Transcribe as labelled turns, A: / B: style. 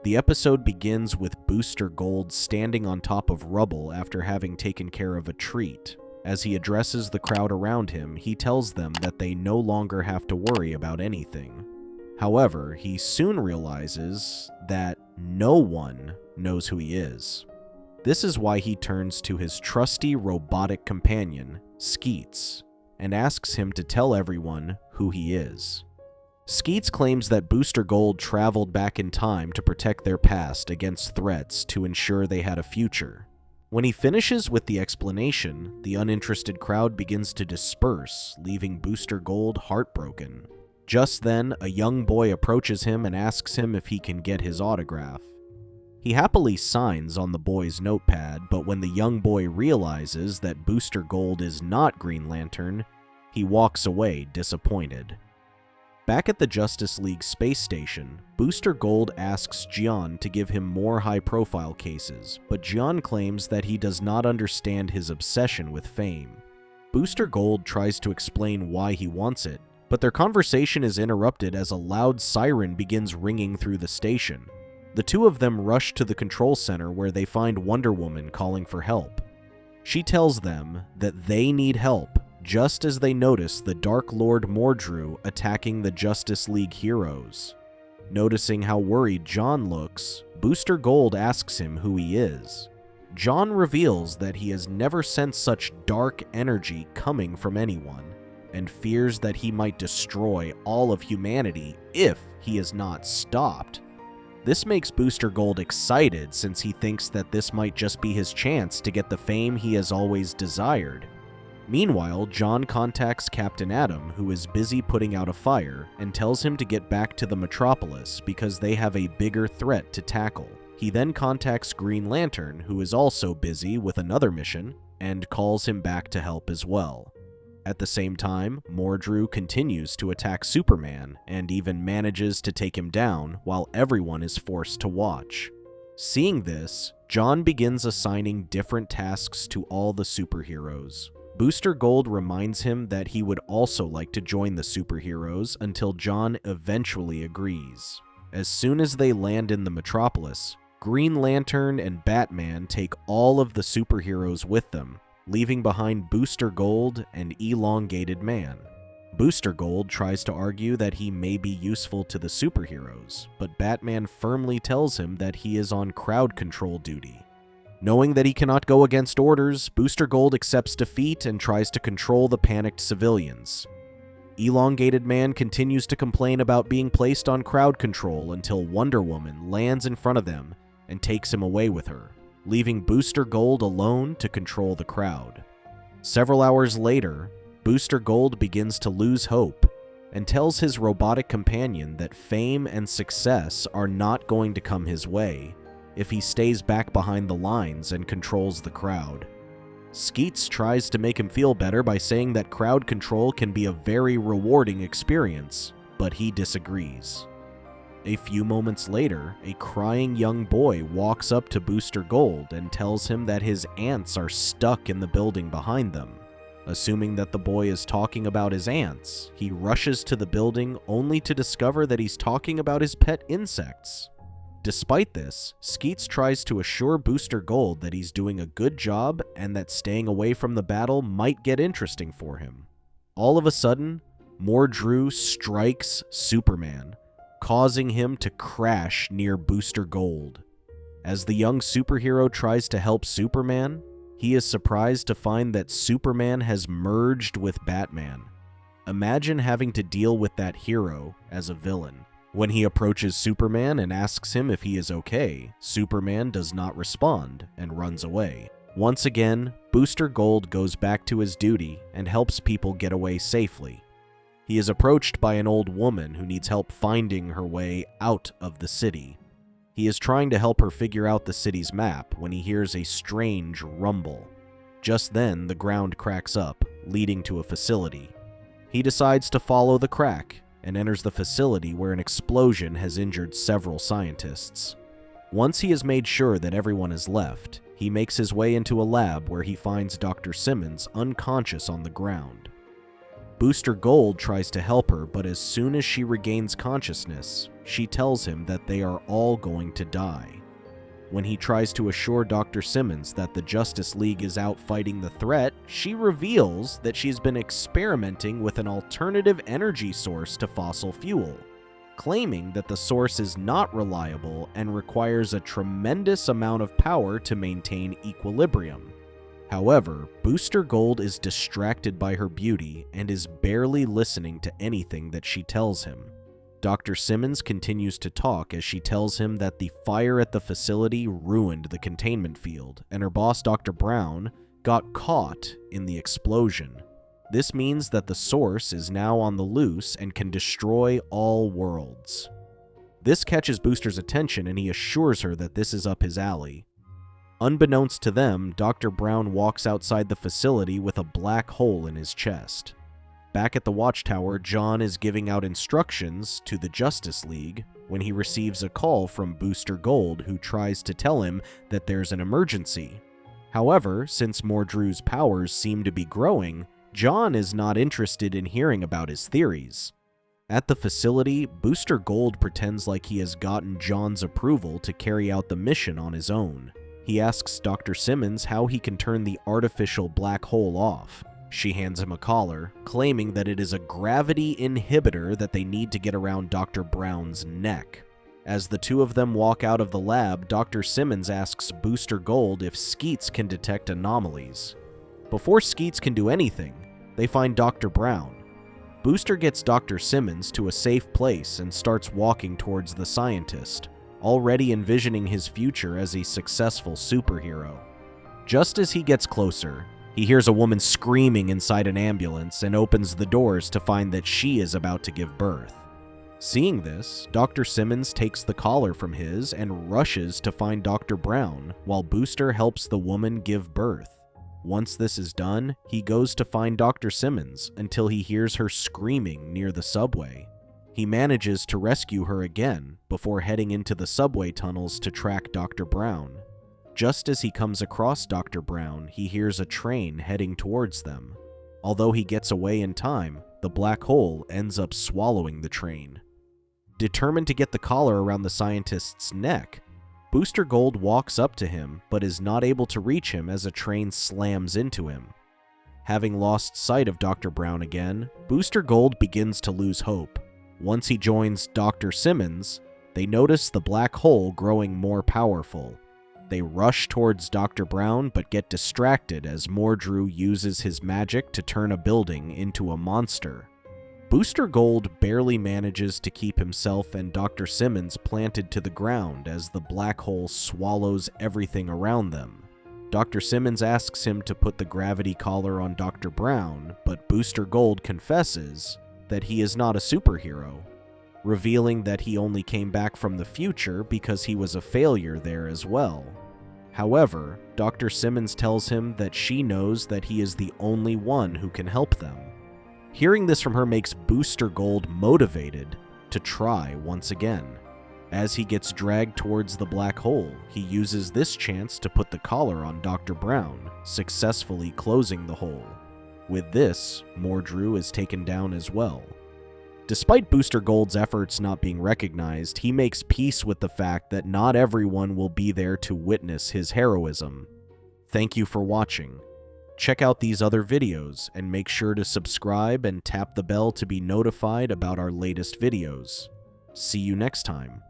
A: The episode begins with Booster Gold standing on top of rubble after having taken care of a treat. As he addresses the crowd around him, he tells them that they no longer have to worry about anything. However, he soon realizes that no one knows who he is. This is why he turns to his trusty robotic companion, Skeets, and asks him to tell everyone who he is. Skeets claims that Booster Gold traveled back in time to protect their past against threats to ensure they had a future. When he finishes with the explanation, the uninterested crowd begins to disperse, leaving Booster Gold heartbroken. Just then, a young boy approaches him and asks him if he can get his autograph. He happily signs on the boy's notepad, but when the young boy realizes that Booster Gold is not Green Lantern, he walks away disappointed. Back at the Justice League space station, Booster Gold asks Gian to give him more high-profile cases, but Gian claims that he does not understand his obsession with fame. Booster Gold tries to explain why he wants it, but their conversation is interrupted as a loud siren begins ringing through the station. The two of them rush to the control center where they find Wonder Woman calling for help. She tells them that they need help, just as they notice the Dark Lord Mordru attacking the Justice League heroes. Noticing how worried John looks, Booster Gold asks him who he is. John reveals that he has never sensed such dark energy coming from anyone, and fears that he might destroy all of humanity if he is not stopped. This makes Booster Gold excited since he thinks that this might just be his chance to get the fame he has always desired. Meanwhile, John contacts Captain Atom, who is busy putting out a fire, and tells him to get back to the Metropolis because they have a bigger threat to tackle. He then contacts Green Lantern, who is also busy with another mission, and calls him back to help as well. At the same time, Mordru continues to attack Superman, and even manages to take him down while everyone is forced to watch. Seeing this, John begins assigning different tasks to all the superheroes. Booster Gold reminds him that he would also like to join the superheroes until John eventually agrees. As soon as they land in the Metropolis, Green Lantern and Batman take all of the superheroes with them, leaving behind Booster Gold and Elongated Man. Booster Gold tries to argue that he may be useful to the superheroes, but Batman firmly tells him that he is on crowd control duty. Knowing that he cannot go against orders, Booster Gold accepts defeat and tries to control the panicked civilians. Elongated Man continues to complain about being placed on crowd control until Wonder Woman lands in front of them and takes him away with her, leaving Booster Gold alone to control the crowd. Several hours later, Booster Gold begins to lose hope and tells his robotic companion that fame and success are not going to come his way if he stays back behind the lines and controls the crowd. Skeets tries to make him feel better by saying that crowd control can be a very rewarding experience, but he disagrees. A few moments later, a crying young boy walks up to Booster Gold and tells him that his ants are stuck in the building behind them. Assuming that the boy is talking about his ants, he rushes to the building only to discover that he's talking about his pet insects. Despite this, Skeets tries to assure Booster Gold that he's doing a good job and that staying away from the battle might get interesting for him. All of a sudden, Mordru strikes Superman, causing him to crash near Booster Gold. As the young superhero tries to help Superman, he is surprised to find that Superman has merged with Batman. Imagine having to deal with that hero as a villain. When he approaches Superman and asks him if he is okay, Superman does not respond and runs away. Once again, Booster Gold goes back to his duty and helps people get away safely. He is approached by an old woman who needs help finding her way out of the city. He is trying to help her figure out the city's map when he hears a strange rumble. Just then, the ground cracks up, leading to a facility. He decides to follow the crack and enters the facility where an explosion has injured several scientists. Once he has made sure that everyone is left, he makes his way into a lab where he finds Dr. Simmons unconscious on the ground. Booster Gold tries to help her, but as soon as she regains consciousness, she tells him that they are all going to die. When he tries to assure Dr. Simmons that the Justice League is out fighting the threat, she reveals that she's been experimenting with an alternative energy source to fossil fuel, claiming that the source is not reliable and requires a tremendous amount of power to maintain equilibrium. However, Booster Gold is distracted by her beauty and is barely listening to anything that she tells him. Dr. Simmons continues to talk as she tells him that the fire at the facility ruined the containment field, and her boss, Dr. Brown, got caught in the explosion. This means that the source is now on the loose and can destroy all worlds. This catches Booster's attention, and he assures her that this is up his alley. Unbeknownst to them, Dr. Brown walks outside the facility with a black hole in his chest. Back at the Watchtower, John is giving out instructions to the Justice League when he receives a call from Booster Gold, who tries to tell him that there's an emergency. However, since Mordru's powers seem to be growing, John is not interested in hearing about his theories. At the facility, Booster Gold pretends like he has gotten John's approval to carry out the mission on his own. He asks Dr. Simmons how he can turn the artificial black hole off. She hands him a collar, claiming that it is a gravity inhibitor that they need to get around Dr. Brown's neck. As the two of them walk out of the lab, Dr. Simmons asks Booster Gold if Skeets can detect anomalies. Before Skeets can do anything, they find Dr. Brown. Booster gets Dr. Simmons to a safe place and starts walking towards the scientist, already envisioning his future as a successful superhero. Just as he gets closer, he hears a woman screaming inside an ambulance and opens the doors to find that she is about to give birth. Seeing this, Dr. Simmons takes the collar from his and rushes to find Dr. Brown, while Booster helps the woman give birth. Once this is done, he goes to find Dr. Simmons until he hears her screaming near the subway. He manages to rescue her again before heading into the subway tunnels to track Dr. Brown. Just as he comes across Dr. Brown, he hears a train heading towards them. Although he gets away in time, the black hole ends up swallowing the train. Determined to get the collar around the scientist's neck, Booster Gold walks up to him but is not able to reach him as a train slams into him. Having lost sight of Dr. Brown again, Booster Gold begins to lose hope. Once he joins Dr. Simmons, they notice the black hole growing more powerful. They rush towards Dr. Brown but get distracted as Mordru uses his magic to turn a building into a monster. Booster Gold barely manages to keep himself and Dr. Simmons planted to the ground as the black hole swallows everything around them. Dr. Simmons asks him to put the gravity collar on Dr. Brown, but Booster Gold confesses that he is not a superhero, revealing that he only came back from the future because he was a failure there as well. However, Dr. Simmons tells him that she knows that he is the only one who can help them. Hearing this from her makes Booster Gold motivated to try once again. As he gets dragged towards the black hole, he uses this chance to put the collar on Dr. Brown, successfully closing the hole. With this, Mordru is taken down as well. Despite Booster Gold's efforts not being recognized, he makes peace with the fact that not everyone will be there to witness his heroism. Thank you for watching. Check out these other videos and make sure to subscribe and tap the bell to be notified about our latest videos. See you next time.